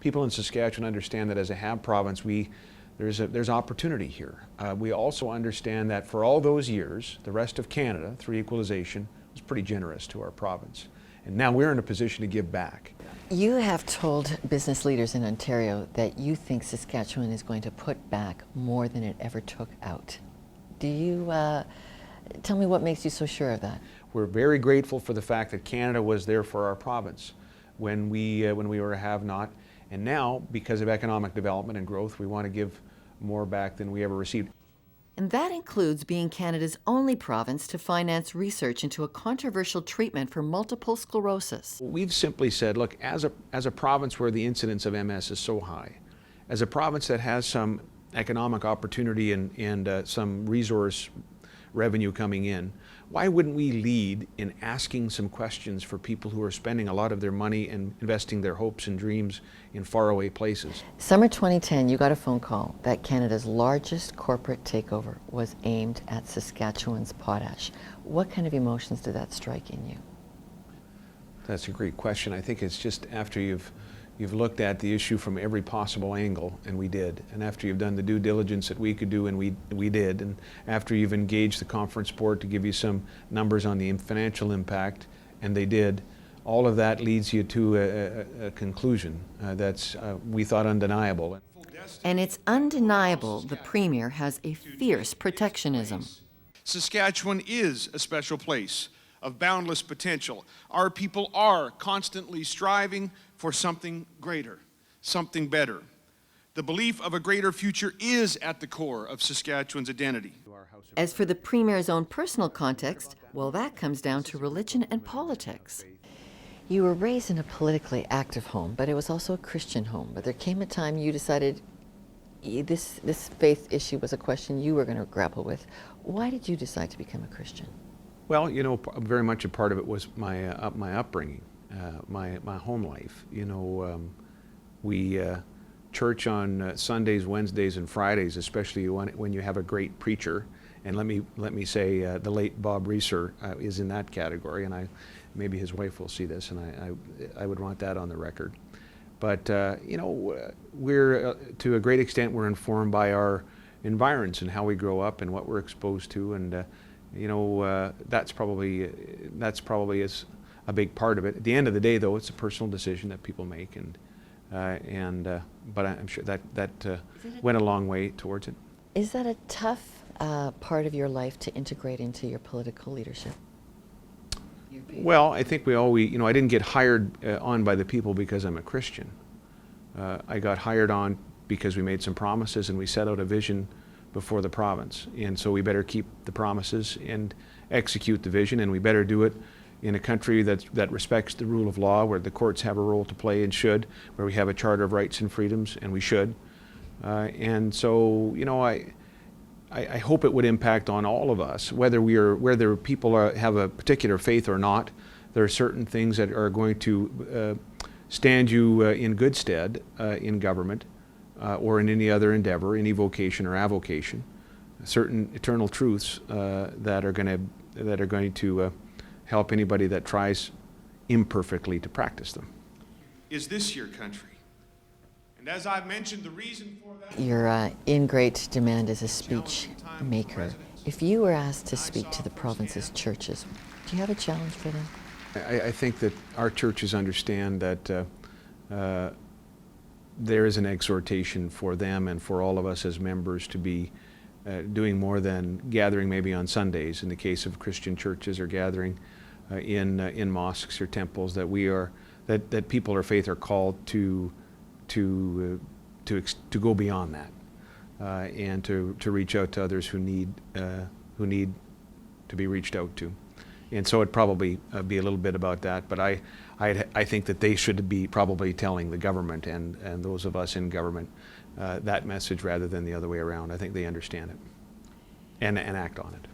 people in Saskatchewan understand that as a HAB province, there's opportunity here. We also understand that for all those years, the rest of Canada, through equalization, was pretty generous to our province. And now we're in a position to give back. You have told business leaders in Ontario that you think Saskatchewan is going to put back more than it ever took out. Do you, tell me what makes you so sure of that? We're very grateful for the fact that Canada was there for our province when we were a have-not. And now, because of economic development and growth, we want to give more back than we ever received. And that includes being Canada's only province to finance research into a controversial treatment for multiple sclerosis. We've simply said, look, as a province where the incidence of MS is so high, as a province that has some economic opportunity and some resource revenue coming in, why wouldn't we lead in asking some questions for people who are spending a lot of their money and investing their hopes and dreams in faraway places? Summer 2010, you got a phone call that Canada's largest corporate takeover was aimed at Saskatchewan's potash. What kind of emotions did that strike in you? That's a great question. I think it's just after you've looked at the issue from every possible angle, and we did, and after you've done the due diligence that we could do, and we did, and after you've engaged the conference board to give you some numbers on the financial impact, and they did, all of that leads you to a conclusion that's, we thought, undeniable. And it's undeniable the Premier has a fierce protectionism. Saskatchewan is a special place of boundless potential. Our people are constantly striving for something greater, something better. The belief of a greater future is at the core of Saskatchewan's identity. As for the Premier's own personal context, well, that comes down to religion and politics. You were raised in a politically active home, but it was also a Christian home. But there came a time you decided this faith issue was a question you were going to grapple with. Why did you decide to become a Christian? Well, you know, very much a part of it was my upbringing, my home life. You know, we church on Sundays, Wednesdays, and Fridays, especially when you have a great preacher. And let me say, the late Bob Reeser is in that category, and maybe his wife will see this, and I would want that on the record. But you know, we're to a great extent we're informed by our environs and how we grow up and what we're exposed to, and you know, that's probably is a big part of it. At the end of the day, though, it's a personal decision that people make, but I'm sure that went a long way towards it. Is that a tough part of your life to integrate into your political leadership? Well, I think you know, I didn't get hired on by the people because I'm a Christian. I got hired on because we made some promises and we set out a vision before the province, and so we better keep the promises and execute the vision, and we better do it in a country that respects the rule of law, where the courts have a role to play and should, where we have a Charter of Rights and Freedoms, and we should. And so, you know, I hope it would impact on all of us, whether people have a particular faith or not. There are certain things that are going to stand you in good stead in government, or in any other endeavor, any vocation or avocation, certain eternal truths that are going to help anybody that tries imperfectly to practice them. Is this your country? And as I've mentioned, the reason for that... You're in great demand as a speech maker. If you were asked to speak to the province's churches, do you have a challenge for them? I think that our churches understand that there is an exhortation for them and for all of us as members to be doing more than gathering maybe on Sundays in the case of Christian churches, or gathering in mosques or temples, that people of faith are called to go beyond that and to reach out to others who need to be reached out to. And so it'd probably be a little bit about that, but I think that they should be probably telling the government and those of us in government that message rather than the other way around. I think they understand it and act on it.